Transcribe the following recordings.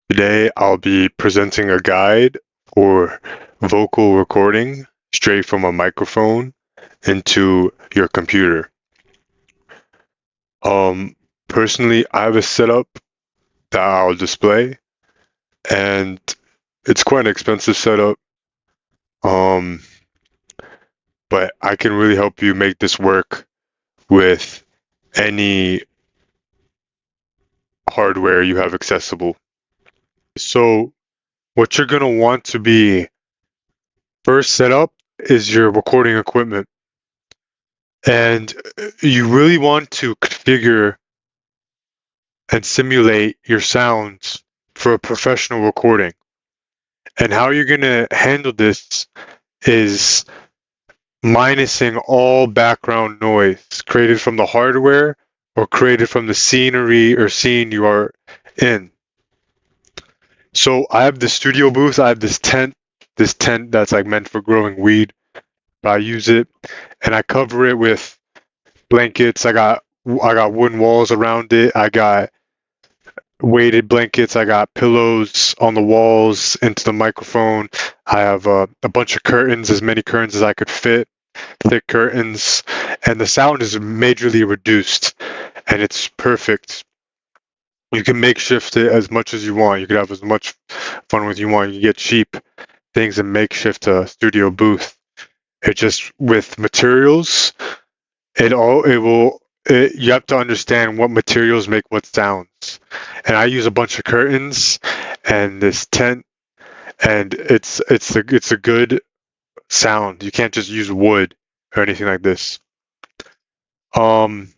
Today, I'll be presenting a guide for vocal recording straight from a microphone into your computer. Personally, I have a setup that I'll display, and it's quite an expensive setup. Um, but I can really help you make this work with any hardware you have accessible. So, what you're gonna want to be first set up is your recording equipment. And you really want to configure and simulate your sounds for a professional recording. And how you're going to handle this is minusing all background noise created from the hardware or created from the scenery or scene you are in. So I have the studio booth, I have this tent that's like meant for growing weed. I use it and I cover it with blankets. I got wooden walls around it. I got weighted blankets. I got pillows on the walls into the microphone. I have a bunch of curtains, as many curtains as I could fit, thick curtains, and the sound is majorly reduced, and it's perfect. You can makeshift it as much as you want. You can have as much fun with you want. You can get cheap things and makeshift a studio booth. It just with materials, you have to understand what materials make what sounds. And I use a bunch of curtains and this tent, and it's a good sound. You can't just use wood or anything like this. Um,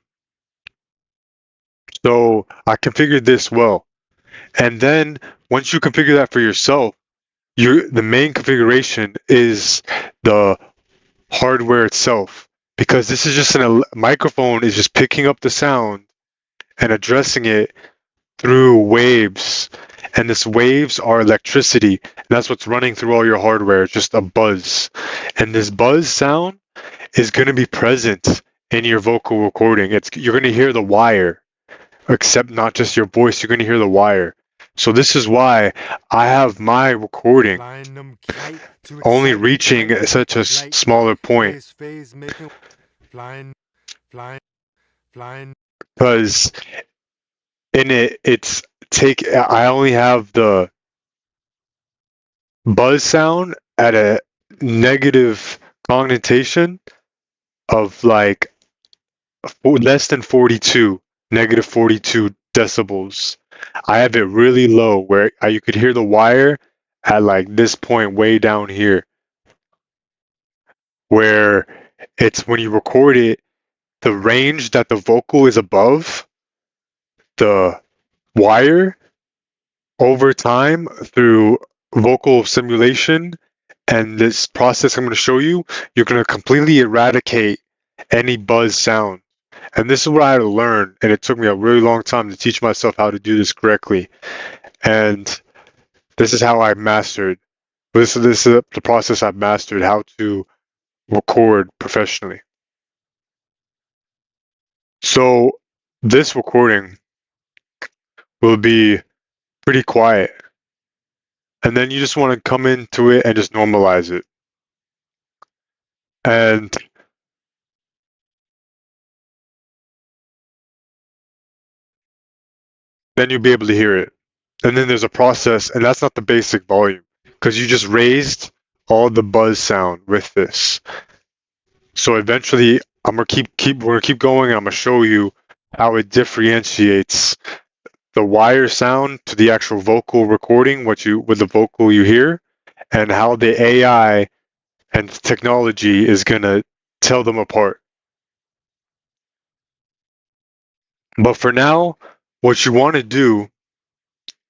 so I configured this well, and then once you configure that for yourself, the main configuration is the hardware itself, because this is just microphone is just picking up the sound and addressing it through waves, and this waves are electricity, and that's what's running through all your hardware. It's just a buzz, and this buzz sound is going to be present in your vocal recording. You're going to hear the wire, except not just your voice. You're going to hear the wire. So this is why I have my recording only reaching such a smaller point, because in I only have the buzz sound at a negative connotation of like less than 42, negative 42 decibels. I have it really low where you could hear the wire at like this point way down here, where it's when you record it, the range that the vocal is above the wire over time through vocal simulation and this process I'm going to show you, you're going to completely eradicate any buzz sound. And this is what I had to learn, and it took me a really long time to teach myself how to do this correctly. And this is how I mastered. This is the process I've mastered how to record professionally. So this recording will be pretty quiet, and then you just want to come into it and just normalize it. And then you'll be able to hear it. And then there's a process, and that's not the basic volume, because you just raised all the buzz sound with this. So eventually, we're gonna keep going. And I'm gonna show you how it differentiates the wire sound to the actual vocal recording, with the vocal you hear, and how the AI and technology is gonna tell them apart. But for now, what you want to do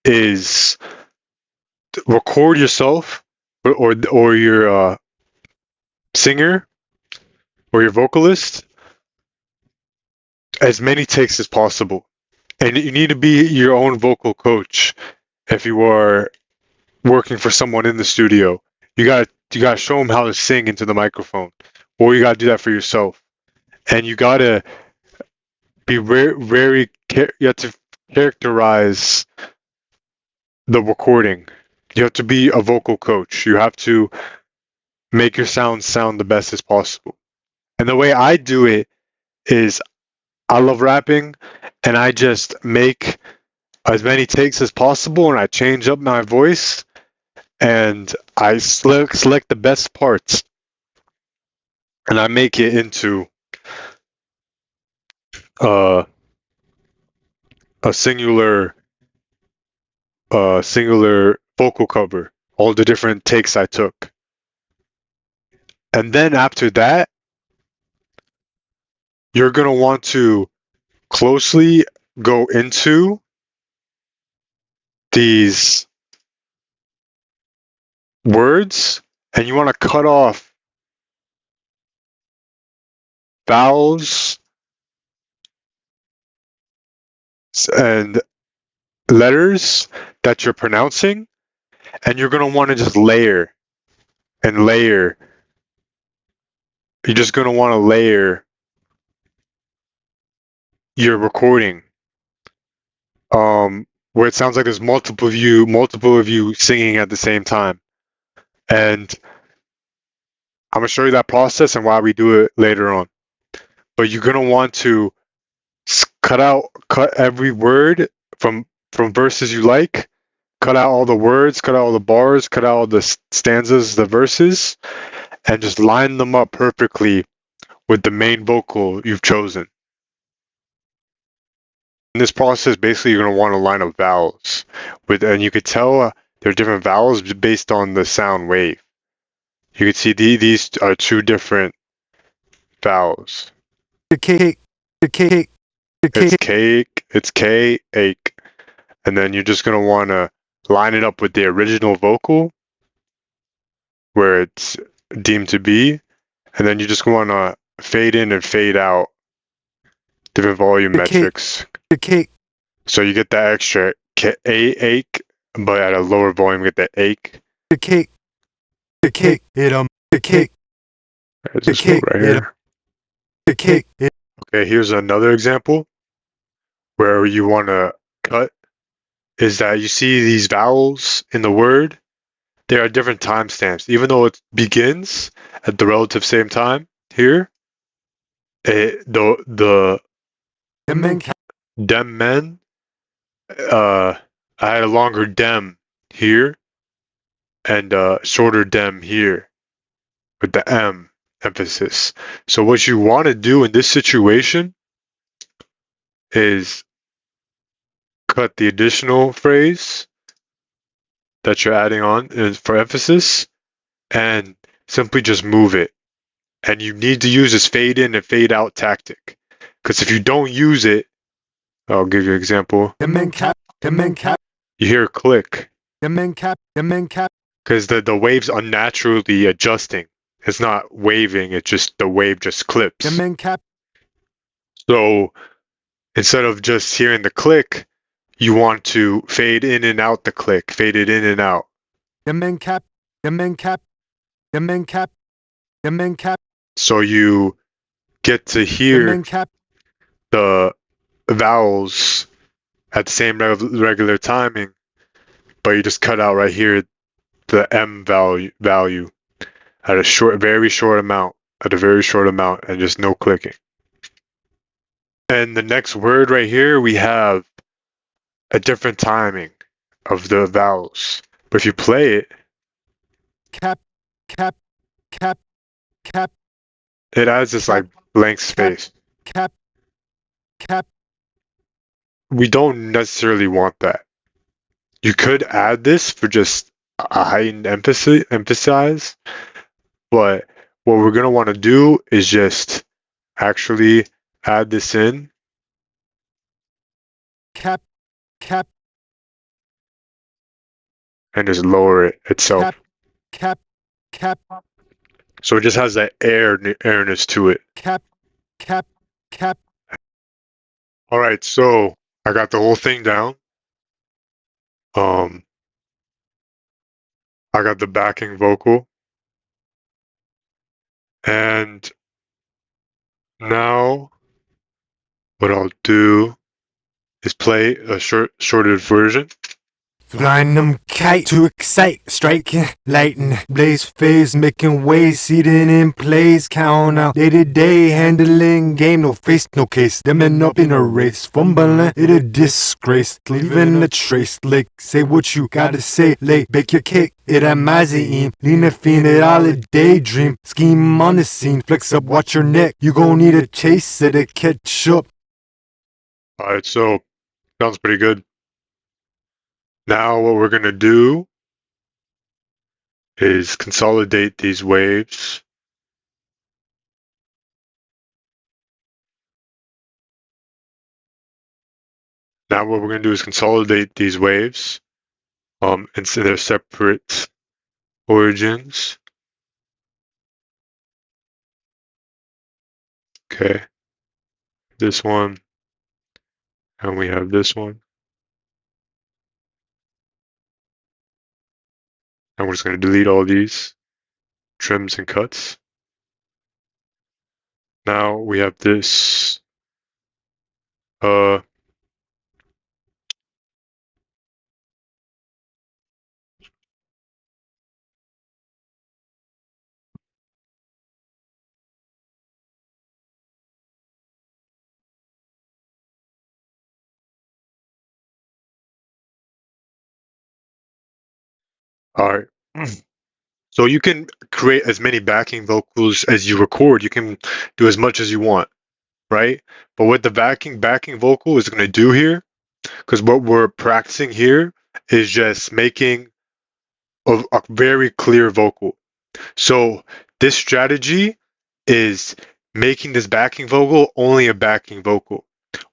is record yourself or your singer or your vocalist as many takes as possible. And you need to be your own vocal coach if you are working for someone in the studio. You gotta show them how to sing into the microphone, or you gotta do that for yourself. And you gotta be you have to characterize the recording. You have to be a vocal coach. You have to make your sound the best as possible. And the way I do it is I love rapping and I just make as many takes as possible and I change up my voice and I select the best parts and I make it into uh, a singular vocal cover, all the different takes I took. And then after that, you're going to want to closely go into these words and you want to cut off vowels and letters that you're pronouncing, and you're going to want to just layer and layer. You're just going to want to layer your recording, where it sounds like there's multiple of you singing at the same time. And I'm going to show you that process and why we do it later on. But you're going to want to cut every word from verses you like, cut out all the words, cut out all the bars, cut out all the stanzas, the verses, and just line them up perfectly with the main vocal you've chosen. In this process, basically, you're going to want to line up vowels and you could tell there are different vowels based on the sound wave. You can see these are two different vowels. It's cake, it's K, ache. And then you're just going to want to line it up with the original vocal where it's deemed to be. And then you just want to fade in and fade out different volume metrics. So you get that extra ache, but at a lower volume, you get the ache. Just go right here. Okay, here's another example where you want to cut. Is that you see these vowels in the word? There are different timestamps. Even though it begins at the relative same time here, the dem men, I had a longer dem here and shorter dem here with the M emphasis. So what you want to do in this situation is cut the additional phrase that you're adding on for emphasis and simply just move it. And you need to use this fade in and fade out tactic. Because if you don't use it, I'll give you an example. You hear a click. Because the wave's unnaturally adjusting. It's not waving, it's just the wave just clips. So instead of just hearing the click, you want to fade in and out the click, fade it in and out. So you get to hear the vowels at the same regular timing, but you just cut out right here the M value at a very short amount, and just no clicking. And the next word right here, we have a different timing of the vowels. But if you play it, it adds this like blank space. We don't necessarily want that. You could add this for just a heightened emphasize, but what we're going to want to do is just actually add this in. And just lower it itself. So it just has that airness to it. All right, so I got the whole thing down. I got the backing vocal. And now what I'll do is play a shorted version. Flying them kite to excite, striking, lighting, blaze phase, making waves, seeding in plays, count out day to day, handling game, no face, no case, them end up in a race, fumbling, it a disgrace, leaving a trace, like, say what you gotta say, late, bake your cake, it a mazine, lean a fiend, it all a daydream, scheme on the scene, flex up, watch your neck, you gon' need a chase it to catch up. Alright, so sounds pretty good. Now what we're gonna do is consolidate these waves. Now what we're gonna do is consolidate these waves into their separate origins. Okay, this one, and we have this one. And we're just gonna delete all these trims and cuts. Now we have this all right. So you can create as many backing vocals as you record. You can do as much as you want, right? But what the backing vocal is going to do here, because what we're practicing here is just making a very clear vocal. So this strategy is making this backing vocal only a backing vocal,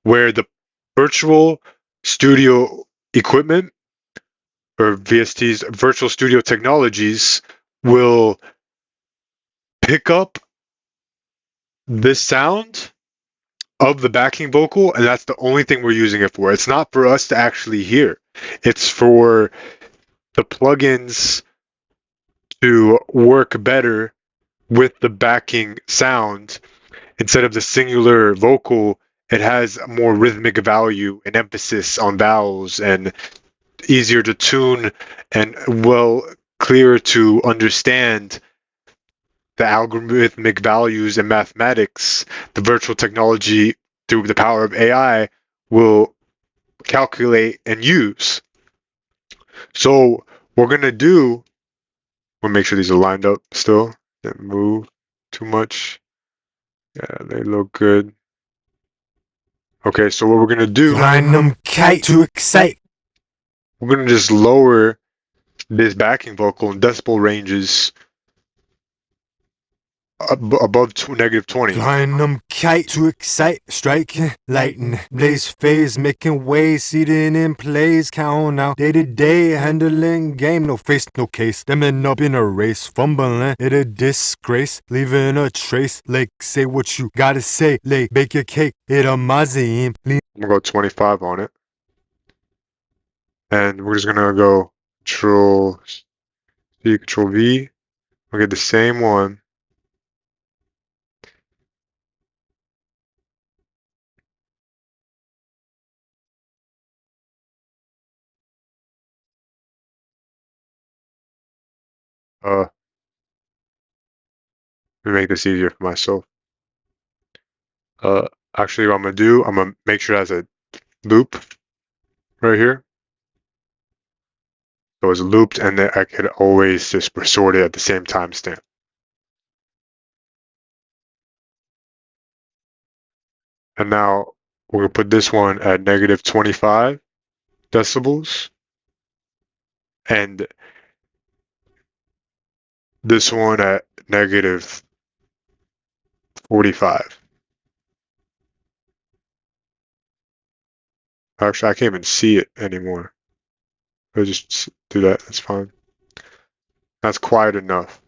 where the virtual studio equipment or VST's virtual studio technologies will pick up this sound of the backing vocal, and that's the only thing we're using it for. It's not for us to actually hear. It's for the plugins to work better with the backing sound. Instead of the singular vocal, it has more rhythmic value and emphasis on vowels and easier to tune and clearer to understand the algorithmic values and mathematics. The virtual technology, through the power of AI, will calculate and use. So we're going to do, we'll make sure these are lined up still. Didn't move too much. Yeah, they look good. Okay, so what we're going to do, Flying them kite to excite. we're going to just lower this backing vocal in decibel ranges above -20. Flying them kite to excite, striking, lighting, blaze phase, making waves, seeding in plays, count out day to day, handling game, no face, no case, them end up in a race, fumbling, it a disgrace, leaving a trace, like, say what you gotta say, like, bake your cake, it a mazine, I'm gonna go 25 on it. And we're just gonna go Control C, Control V. We'll get the same one. Let me make this easier for myself. Actually, what I'm gonna do, I'm gonna make sure it has a loop right here. So it's looped, and then I could always just sort it at the same timestamp. And now we're gonna put this one at -25 decibels, and this one at -45. Actually, I can't even see it anymore. I'll just do that. That's fine. That's quiet enough.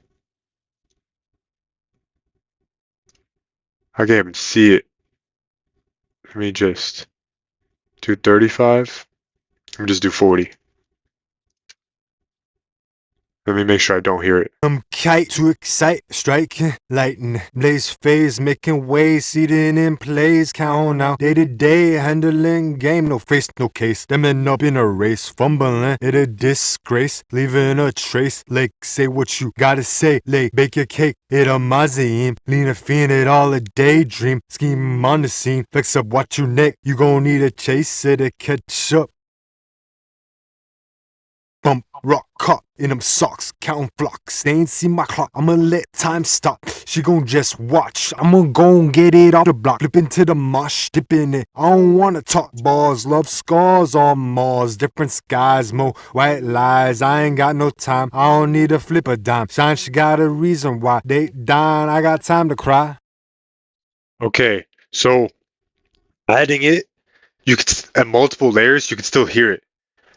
I can't even see it. Let me just do 35. Let me just do 40. Let me make sure I don't hear it. Kite to excite, strike, lightning, blaze phase, making waves, seeding in plays, count out day to day, handling game, no face, no case. Them end up in a race, fumbling, it a disgrace, leaving a trace. Like, say what you gotta say, like, bake your cake, it a mazine, lean a fiend, it all a daydream, scheme on the scene, flex up, watch your neck, you gon' need a chase, it a catch up. Bump, rock, caught in them socks, counting flocks. They ain't see my clock, I'ma let time stop. She gon' just watch, I'ma gon' get it off the block. Flip into the mosh, dip in it. I don't wanna talk balls, love scars on Mars. Different skies, more white lies. I ain't got no time, I don't need to flip a dime. Shine, she got a reason why they dying, I got time to cry. Okay, so adding it, you could at multiple layers, you can still hear it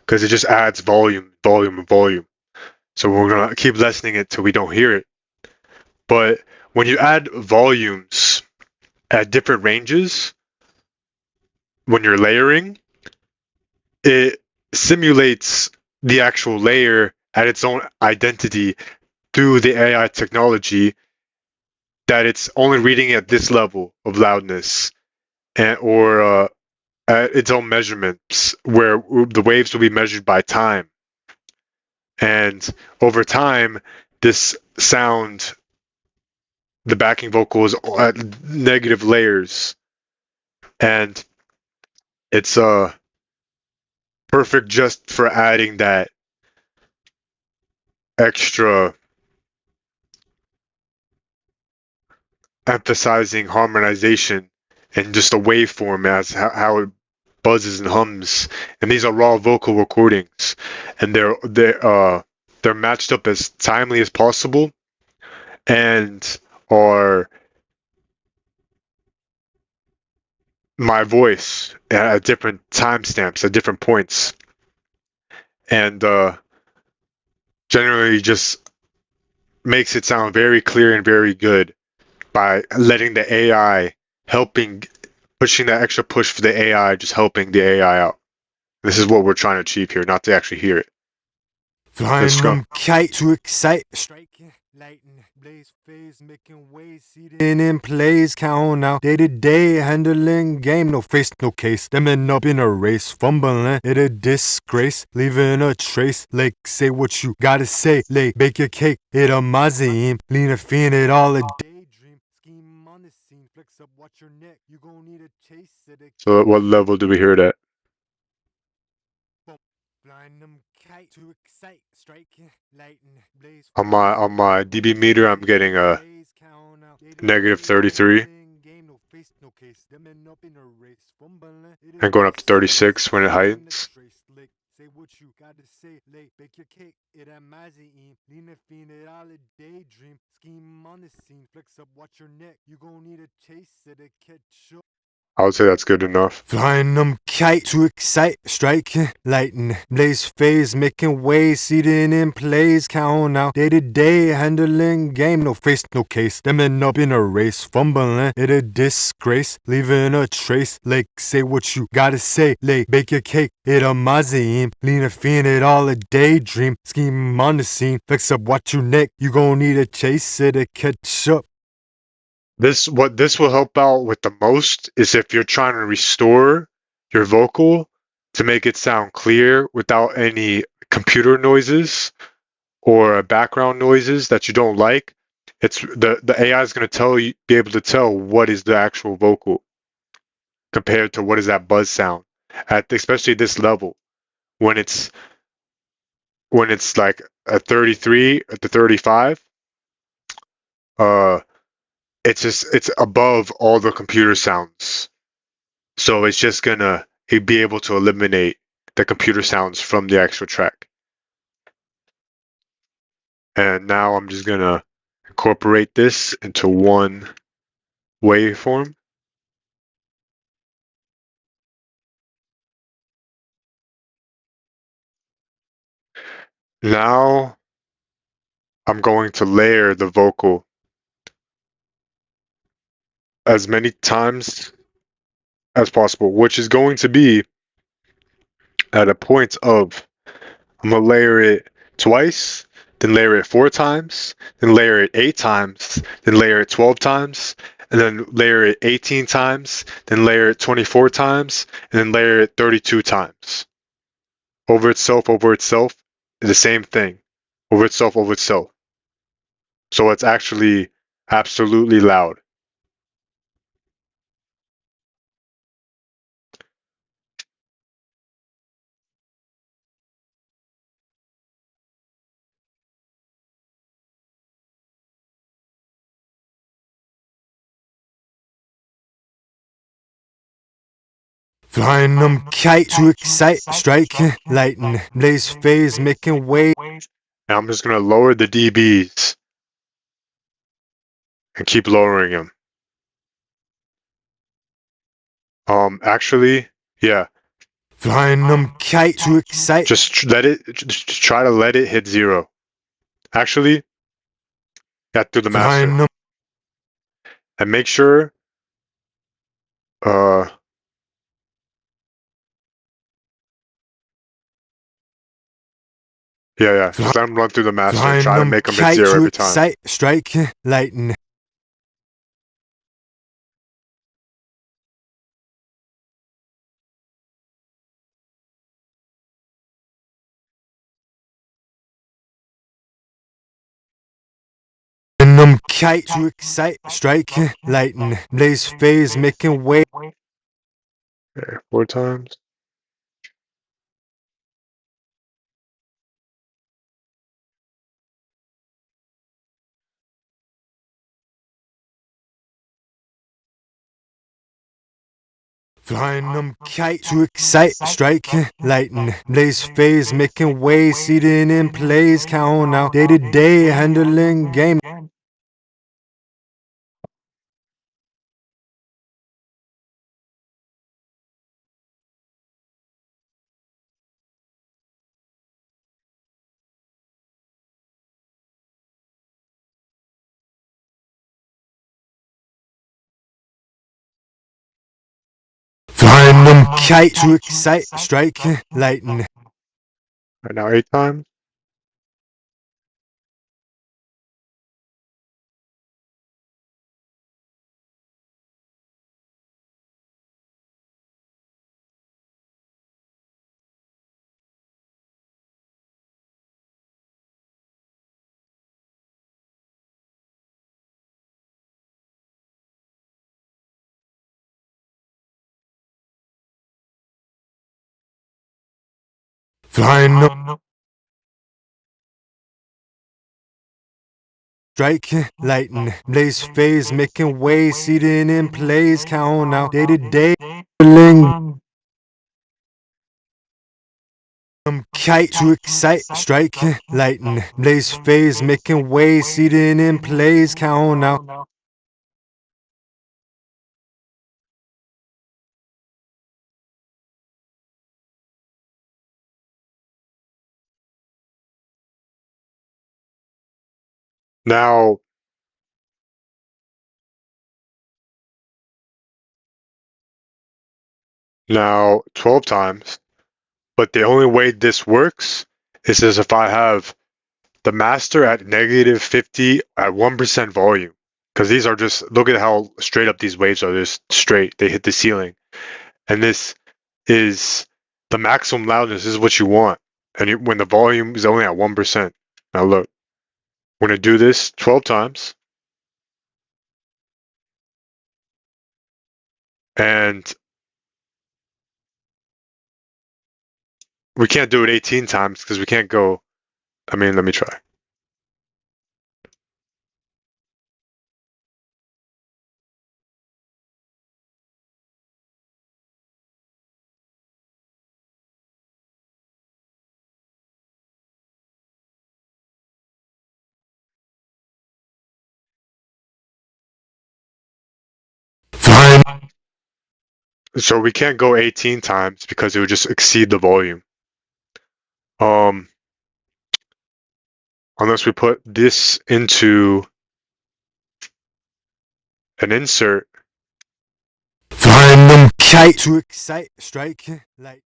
because it just adds volume, volume, and volume. So we're gonna keep lessening it till we don't hear it. But when you add volumes at different ranges, when you're layering, it simulates the actual layer at its own identity through the AI technology that it's only reading at this level of loudness or at its own measurements where the waves will be measured by time. And over time, this sound, the backing vocal is at negative layers. And it's perfect just for adding that extra emphasizing harmonization and just a waveform as how it buzzes and hums. And these are raw vocal recordings, and they're matched up as timely as possible, and are my voice at different timestamps at different points, and generally just makes it sound very clear and very good by letting the AI pushing that extra push for the AI, just helping the AI out. This is what we're trying to achieve here, not to actually hear it. Let's Flying go. them kite to excite, striking, lightning, blaze phase, making waves, seeding in plays, count out day to day, handling game, no face, no case. Them end up in a race, fumbling, it a disgrace, leaving a trace. Like, say what you gotta say, like, bake your cake, it a mazine, lean a fiend, it all a daydream, scheme on the scene, flex up, watch your neck, you gon' need a chase, it a So, what level do we hear it at? flying them kite to excite, striking, lightning, blaze On my DB meter, I'm getting a negative 33 and going up to 36 when it heightens. Say what you gotta say, late, bake your cake, it a mazine, lean a fiend, it all a daydream, scheme on the scene, flex up, watch your neck, you gon' need a chase, it a catch up. I would say that's good enough. Flying them kite to excite, striking, lightning, blaze phase, making waves, seeding in plays, count out day to day, handling game, no face, no case. Them end up in a race, fumbling, it a disgrace, leaving a trace. Like, say what you gotta say, like, bake your cake, it a mazine, lean a fiend, it all a daydream, scheme on the scene, flex up, watch your neck, you gon' need a chase, it a catch up. What this will help out with the most is if you're trying to restore your vocal to make it sound clear without any computer noises or background noises that you don't like. It's the AI is going to be able to tell what is the actual vocal compared to what is that buzz sound at especially this level when it's like a 33 at the 35. uh it's above all the computer sounds, so it's just gonna be able to eliminate the computer sounds from the actual track. And now I'm just gonna incorporate this into one waveform. Now I'm going to layer the vocal as many times as possible, which is going to be at a point of I'm gonna layer it twice then layer it 4 times, then layer it 8 times, then layer it 12 times, and then layer it 18 times, then layer it 24 times, and then layer it 32 times. Over itself, the same thing. Over itself, over itself. So it's actually absolutely loud. Flying them kites to excite, striking, lightning, blaze phase, making way. Now I'm just going to lower the dBs and keep lowering them. Actually, yeah. Flying them kites to excite. Just try to let it hit 0. Actually, yeah, through the master. And make sure, yeah, just let them run through the master and try to make them hit 0 every time. Excite, striking, lightning. Kite to excite, striking, lightning, blaze phase, making way. Okay, 4 times. Flying them kite to excite, striking, lightning, blaze phase, making way, seeding in plays, count out, day to day, handling game. Flying them kite to excite, striking, lightning. Right now, 8 times. Flying them. Striking, lightning, blaze phase, making way, seeding in plays, count out, day to day, handling. Kite to excite, striking, lightning, blaze phase, making way, seeding in plays, count out. Now, 12 times. But the only way this works is as if I have the master at negative 50 at 1% volume. Because these are just, look at how straight up these waves are. Just straight. They hit the ceiling. And this is the maximum loudness. This is what you want. And when the volume is only at 1%. Now look, we're going to do this 12 times. And we can't do it 18 times because we can't go. I mean, let me try. Flying. So we can't go 18 times because it would just exceed the volume. Unless we put this into an insert. Flying them kite to excite, striking, light.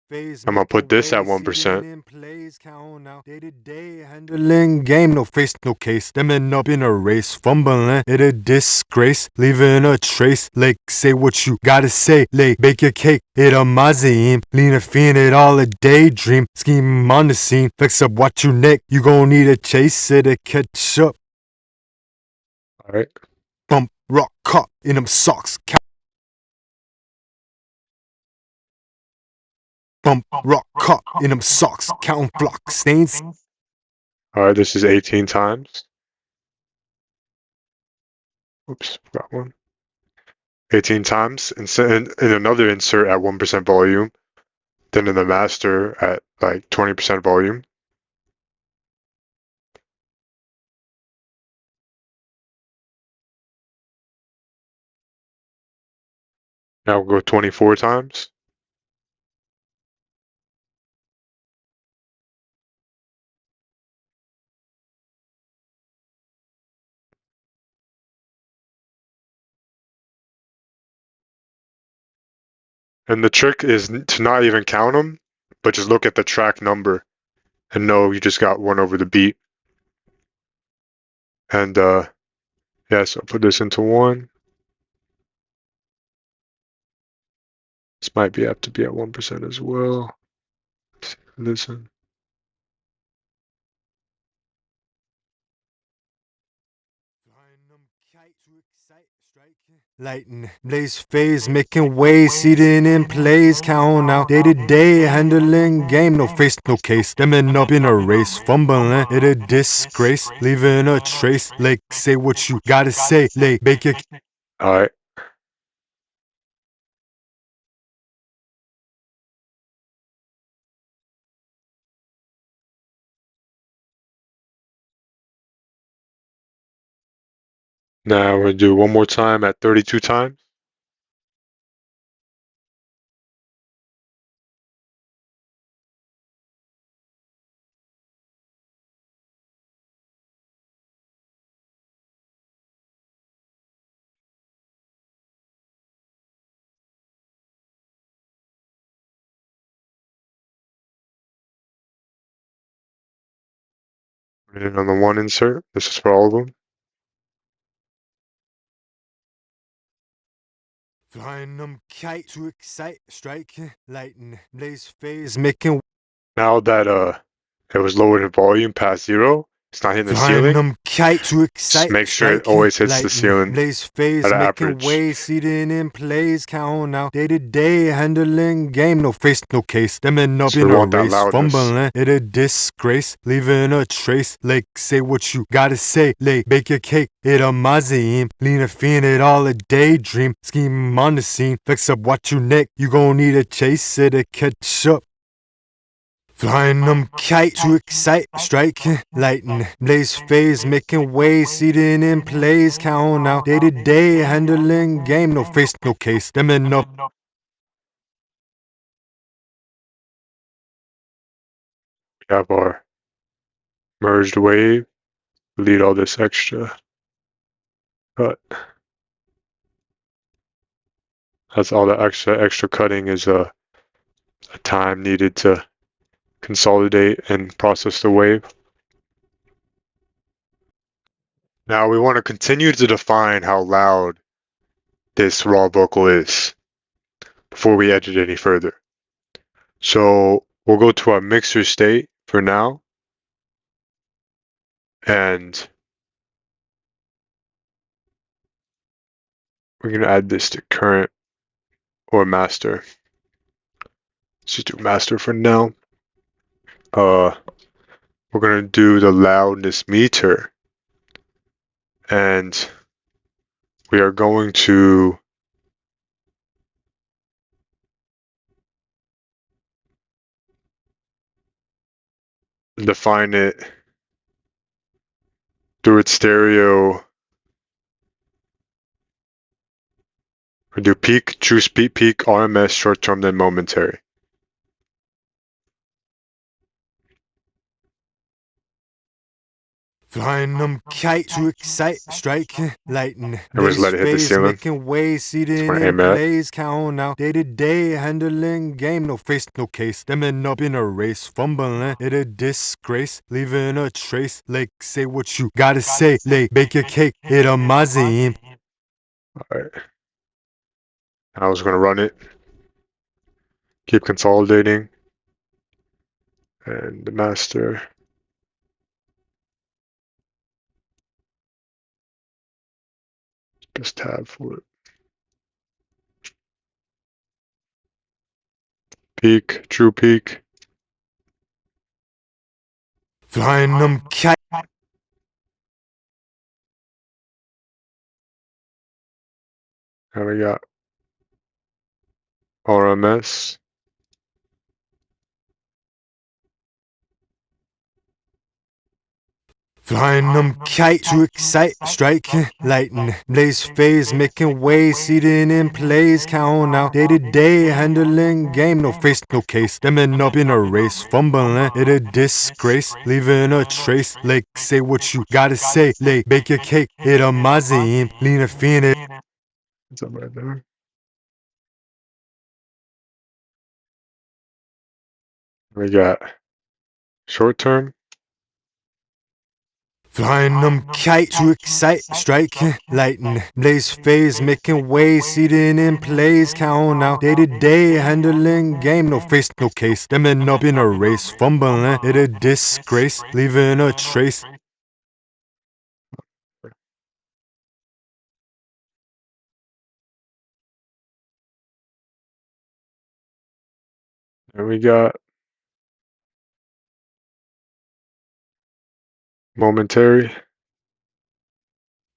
I'm gonna put this at 1%. Day-to-day handling game, no face, no case. Them end up in a race, fumbling, it a disgrace, leaving a trace. Like, say what you gotta say, like, bake your cake, it a mazim. Lean a fiend, it all a daydream. Scheme on the scene, fix up what you neck. You gon' need a chase it to catch up. Alright. Bump, rock, caught in them socks. Bump, rock, caught in them socks. Counting flock stains. Alright, this is 18 times. Oops, got one. 18 times. In another insert at 1% volume. Then in the master at like 20% volume. Now we'll go 24 times. And the trick is to not even count them, but just look at the track number and know you just got one over the beat. And yeah, so I'll put this into 1. This might have to be at 1% as well. Listen. Lighting, blaze phase, making waves, seating in plays, count out. Day-to-day handling game, no face, no case. Them end up in a race, fumbling, it a disgrace, leaving a trace. Like, say what you gotta say, like, bake your. Alright. Now we're gonna do one more time at 32 times. Put it on the 1 insert. This is for all of them. Flying them kite to excite, striking, lighting, blaze phase, making. Now that it was lowered in volume past 0, it's not hitting the Flying ceiling. them kite to Just excite, make sure it striking, always hits the lighting, ceiling blaze phase, at an making average. waves, seating in plays, count out. Day-to-day handling game, no face, no case. Them end up So in we a want that race, loudness. fumbling, it a disgrace, leaving a trace. Like, say what you gotta say, like, bake your cake, it a mazim. Lean a fiend, it all a daydream. Scheme on the scene, fix up what you neck. You gon' need a chase it to catch up. Flying them kite to excite, striking, lighting, blaze phase, making waves, seating in plays, count out. Day-to-day handling game, no face, no case. Them end up. We have our merged wave. Delete all this extra. Cut. That's all the extra cutting is a time needed to consolidate and process the wave. Now we want to continue to define how loud this raw vocal is before we edit any further. So we'll go to our mixer state for now, and we're going to add this to current or master. Let's just do master for now. We're going to do the loudness meter, and we are going to define it through its stereo. We do peak, true speed peak, RMS, short term, then momentary. Flying them kite to excite, striking, lightning, And we just blaze let it hit the phase, ceiling. making waves, That's seeding where I in aim at. plays, count out, day to day, handling game, no face, no case, them end up in a race, fumbling, it a disgrace, leaving a trace, like say what you gotta say, like bake your cake, it a mazim. Alright. I was gonna run it. Keep consolidating. And the master. Just tab for it. Peak, true peak. Flying them kite. And we got RMS. Flying them kite to excite, striking, lightning, blaze phase, making waves, seeding in plays, count out, day to day, handling game, no face, no case, them end up in a race, fumbling, it a disgrace, leaving a trace, like say what you gotta say, like bake your cake, it a mazim, lean a fiend. What's up right there? We got short term. Flying them kite to excite, striking, lightning, blaze phase, making waves, seeding in plays, count out, day to day, handling game, no face, no case, them end up in a race, fumbling, it a disgrace, leaving a trace. And we got momentary.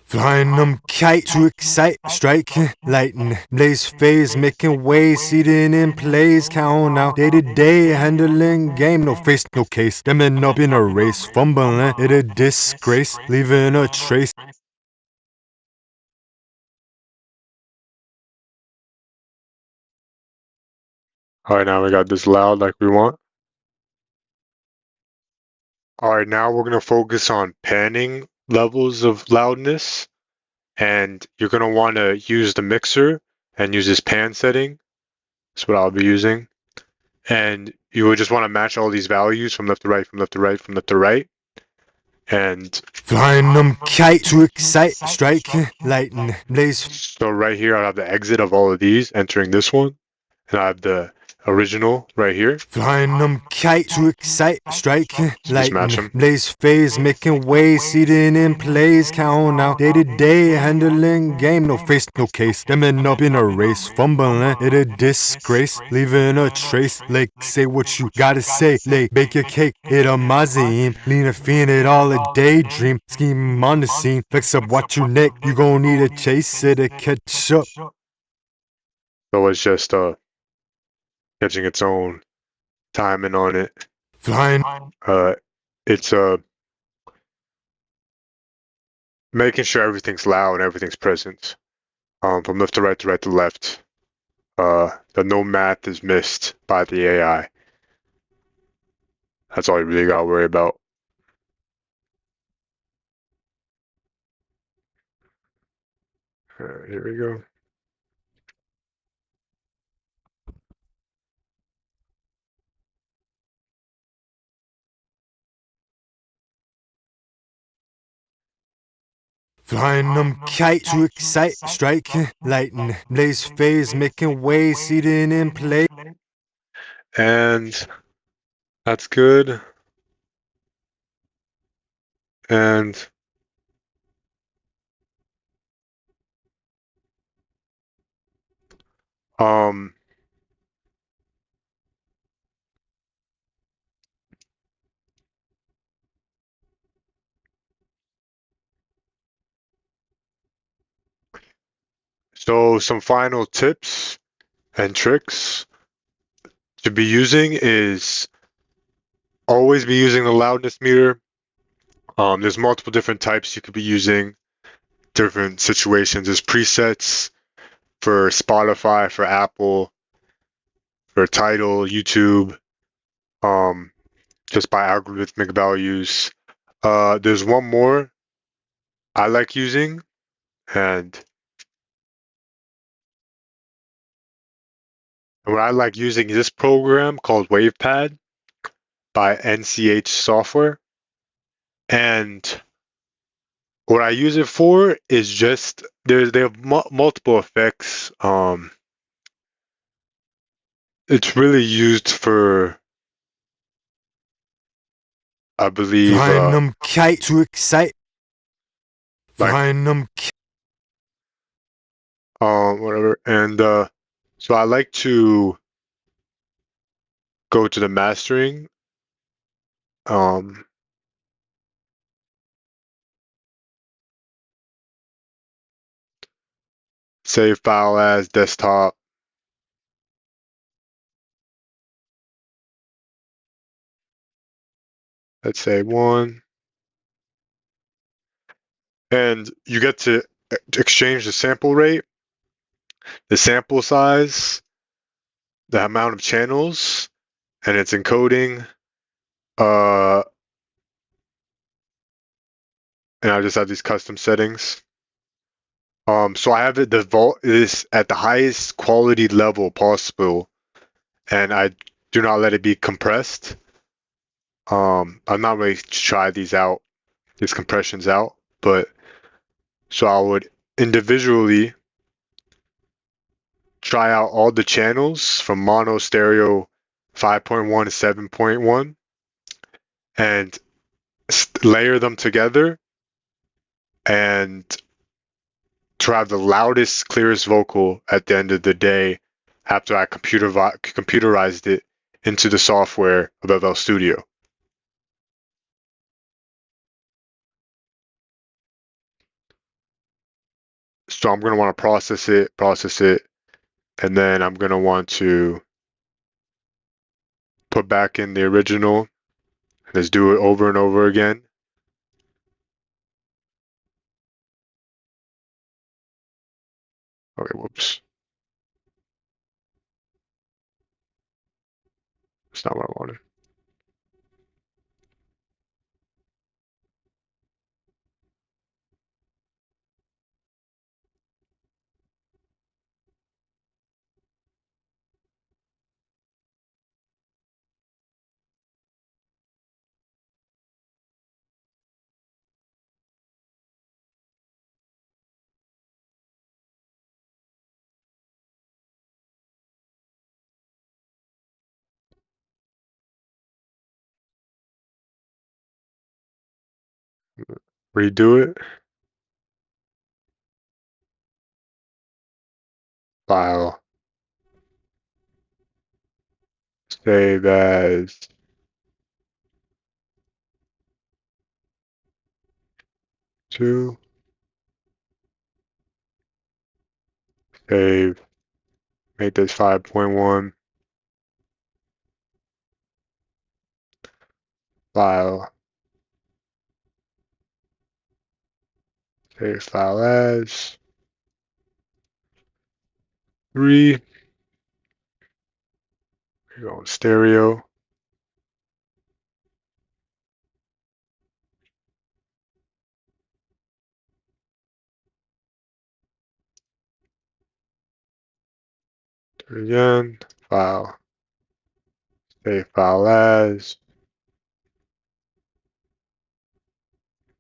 Flying them kite to excite, striking, lightning, blaze phase, making waves, seeding in plays, count out, day to day, handling game, no face, no case, them end up in a race, fumbling, it a disgrace, leaving a trace. Alright, now we got this loud like we want. Alright, now we're gonna focus on panning levels of loudness. And you're gonna want to use the mixer and use this pan setting. That's what I'll be using. And you would just want to match all these values from left to right, from left to right, from left to right. And Flying them kite to excite, striking, lightning, blaze. so right here, I have the exit of all of these, entering this one. And I have the original right here. Flying them kite to excite, striking, So just match lightning, them. blaze phase, making waves, seeding in plays, count out, day to day, handling game, no face, no case, them end up in a race, fumbling, it a disgrace, leaving a trace, like say what you gotta say, like bake your cake, it a mazim, lean a fiend, it all a daydream, scheme on the scene, fix up what you neck, you gon' need a chase it to catch up. So it's just catching its own timing on it. Flying. It's making sure everything's loud and everything's present. From left to right to right to left. That no math is missed by the AI. That's all you really gotta worry about. Here we go. Flying them kite to excite, striking, lightning, blaze phase, making waves, seeding in play. And that's good. And um so some final tips and tricks to be using is always be using the loudness meter. There's multiple different types you could be using, different situations. There's presets for Spotify, for Apple, for Tidal, YouTube, just by algorithmic values. There's one more I like using, and what I like using is this program called WavePad by NCH Software. And what I use it for is just they have multiple effects. It's really used for, I believe, Find them kite to excite. like Find them. whatever. And so I like to go to the mastering. Um, Save file as desktop. Let's say one, and you get to exchange the sample rate, the sample size, the amount of channels, and its encoding. Uh, and I just have these custom settings. So I have it default is at the highest quality level possible, and I do not let it be compressed. I'm not ready to try these compressions out, but so I would individually try out all the channels from mono, stereo, 5.1 to 7.1, and layer them together and to have the loudest, clearest vocal at the end of the day after I computerized it into the software of FL Studio. So I'm going to want to process it, and then I'm going to want to put back in the original and just do it over and over again. Okay, whoops. That's not what I wanted. Redo it. File. Save as 2. Save. Make this 5.1. File. Save file as 3. We go on stereo. Do it again. File. Save file as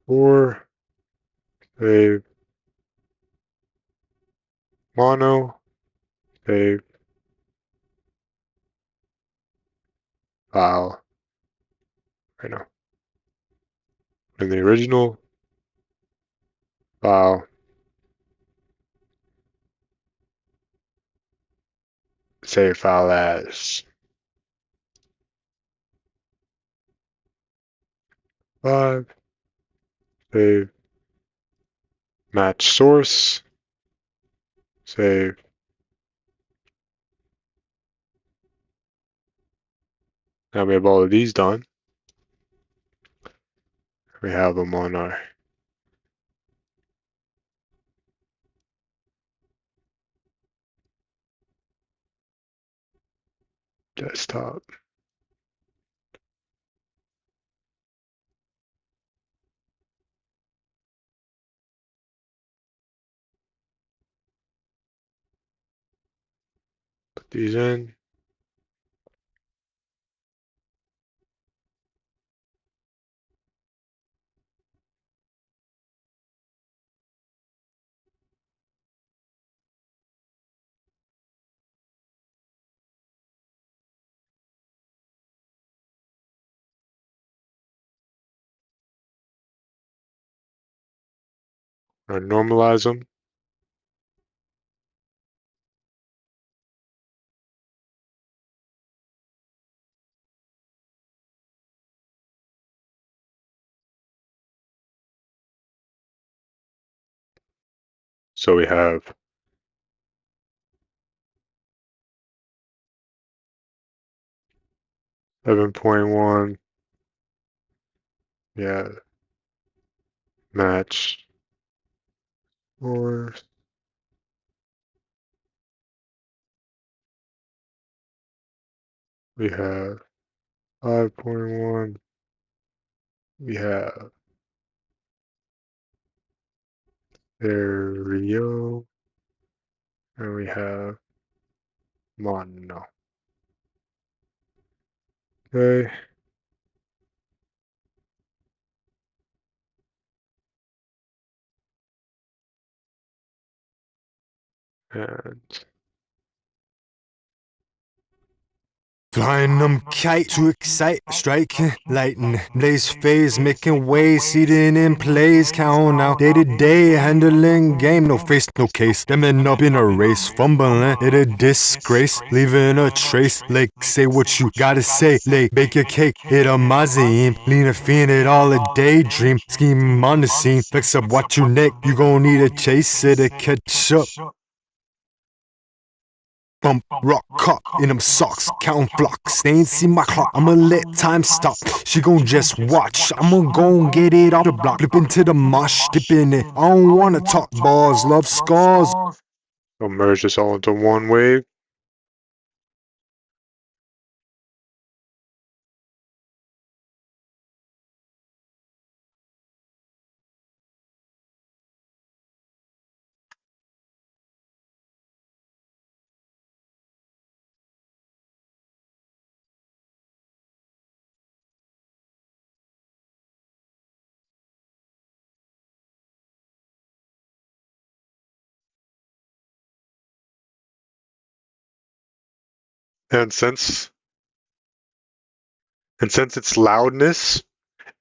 4. Save mono. Save file. Right now. In the original file. Save file as 5. Save match source. Save. Now we have all of these done. We have them on our desktop. these in. Or normalize them. So we have 7.1. Yeah, match. Or we have 5.1. We have stereo. And we have mono. Okay. And Flying them kites to excite, striking, lighting, blaze phase, making waves, seeding in plays, count out day to day, handling game, no face, no case, stemming up in a race, fumbling, it a disgrace, leaving a trace, like say what you gotta say, like bake your cake, it a mazine, lean a fiend, it all a daydream, scheme on the scene, fix up what you neck, you gon' need a chase it to catch up. Bump, rock, caught in them socks, counting flocks. They ain't see my clock, I'ma let time stop. She gon' just watch, I'ma gon' get it off the block. Flip into the mosh, dip in it. I don't wanna talk balls, love scars. we'll merge this all into one wave. And since its loudness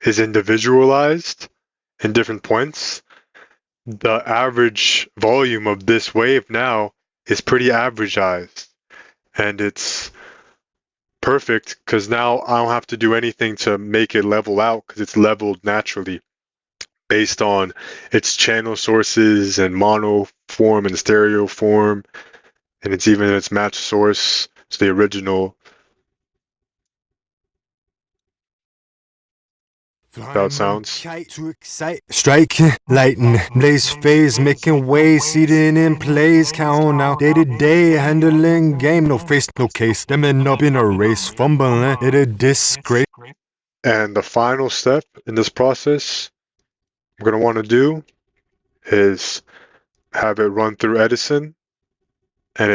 is individualized in different points, the average volume of this wave now is pretty averagized. And it's perfect because now I don't have to do anything to make it level out because it's leveled naturally based on its channel sources and mono form and stereo form, and it's even its match source, it's the original. How it sounds. To excite, striking, lighting, blaze phase, making waves, seeding in plays, count out day to day, handling game, no face, no case, stemming up in a race, fumbling, it a disgrace. And the final step in this process I'm going to want to do is have it run through Edison, and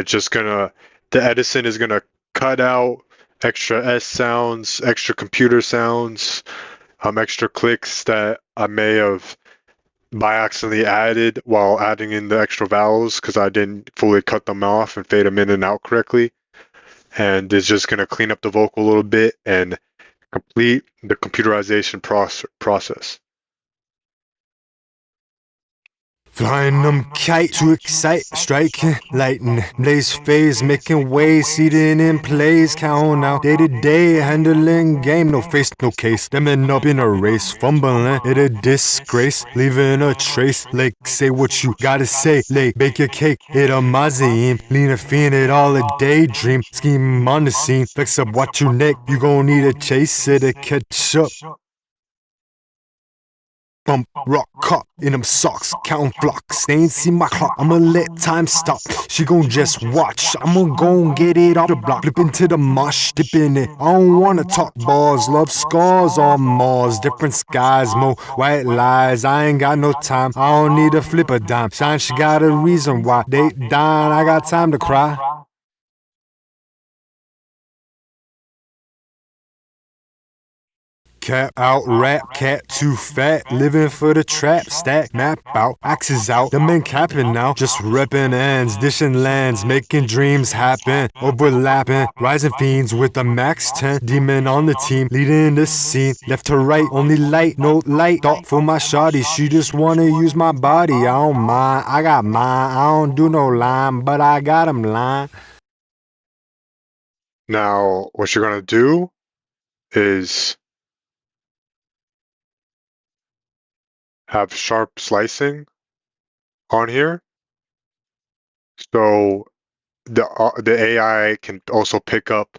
the Edison is gonna cut out extra S sounds, extra computer sounds, extra clicks that I may have by accidentally added while adding in the extra vowels because I didn't fully cut them off and fade them in and out correctly. And it's just gonna clean up the vocal a little bit and complete the computerization process. Flying them kites to excite, striking, lighting, blaze phase, making waves, seeding in plays, count out day to day, handling game, no face, no case, stemming up in a race, fumbling, it a disgrace, leaving a trace, like say what you gotta say, like bake your cake, it a mazine, lean a fiend, it all a daydream, scheme on the scene, fix up what you neck, you gon' need a chase it to catch up. Bump, rock, caught in them socks, counting flocks. They ain't see my clock, I'ma let time stop. She gon' just watch, I'ma gon' get it off the block. Flip into the mosh, dip in it. I don't wanna talk balls, love scars on Mars. Different skies, more white lies. I ain't got no time, I don't need to flip a dime. Shine, she got a reason why. They dying, I got time to cry. Cap out, rap, cat too fat, living for the trap, stack, map out, axes out, the men capping now, just repping ends, dishing lands, making dreams happen, overlapping, rising fiends with a max 10, demon on the team, leading the scene, left to right, only light, no light, thought for my shawty, she just wanna use my body, I don't mind, I got mine, I don't do no line, but I got 'em line. Now, what you're gonna do is have sharp slicing on here. So the AI can also pick up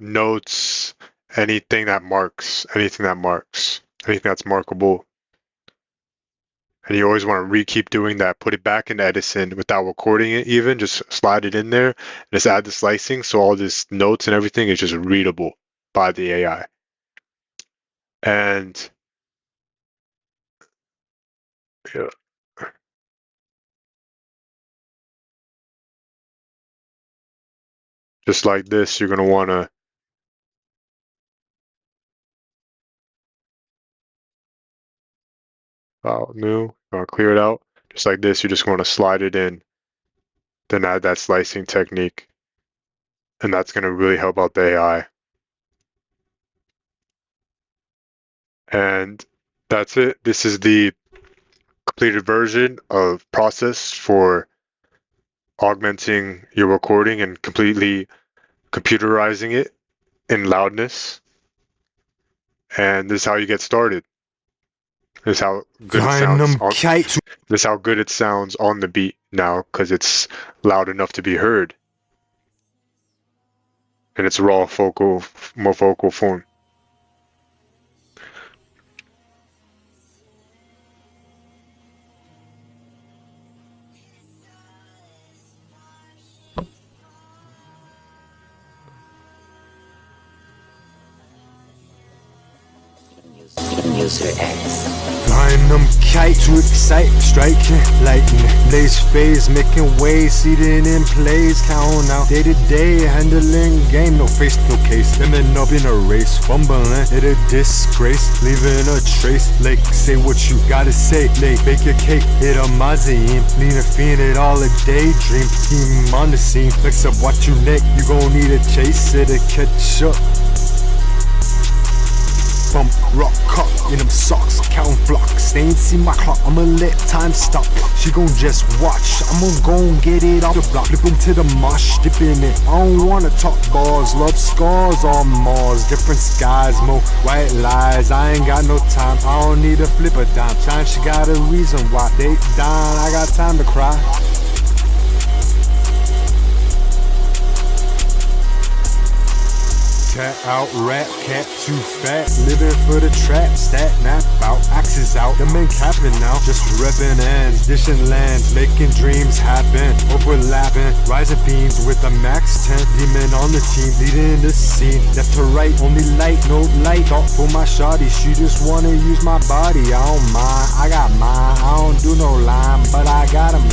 notes, anything that's markable. And you always want to keep doing that. Put it back in Edison without recording it even. Just slide it in there and just add the slicing so all this notes and everything is just readable by the AI. And yeah. Just like this, you're going to want to new, clear it out. Just like this, you just want to slide it in, then add that slicing technique. And that's going to really help out the AI. And that's it. This is the completed version of process for augmenting your recording and completely computerizing it in loudness. And this is how you get started. This is how good it sounds. This is how good it sounds on the beat now, because it's loud enough to be heard. In its raw more vocal form. User X. Flying them kite to excite, striking, lightning, blaze phase, making waves, seated in plays, counting out day to day, handling game, no face, no case, ending up in a race, fumbling, it a disgrace, leaving a trace, like say what you gotta say, like bake your cake, hit a mausoleum, lean a fiend, it all a daydream, team on the scene, flex up, watch you neck, you gon' need a chase it to catch up. Bump, rock, cut in them socks, counting flocks. They ain't see my clock, I'ma let time stop. She gon' just watch, I'ma gon' get it off the block. Flip into the mosh, dip in it. I don't wanna talk balls, love scars on Mars. Different skies, more white lies. I ain't got no time, I don't need a flip a dime. Shine, she got a reason why they dying, I got time to cry. Cat out, rap, cat too fat, living for the trap, stack, map out, axes out, the men capping now, just repping ends, dishing lands, making dreams happen, overlapping, rising beams with a max 10, demon on the team, leading the scene, left to right, only light, no light, thought for my shawty, she just wanna use my body, I don't mind, I got mine, I don't do no line, but I got 'em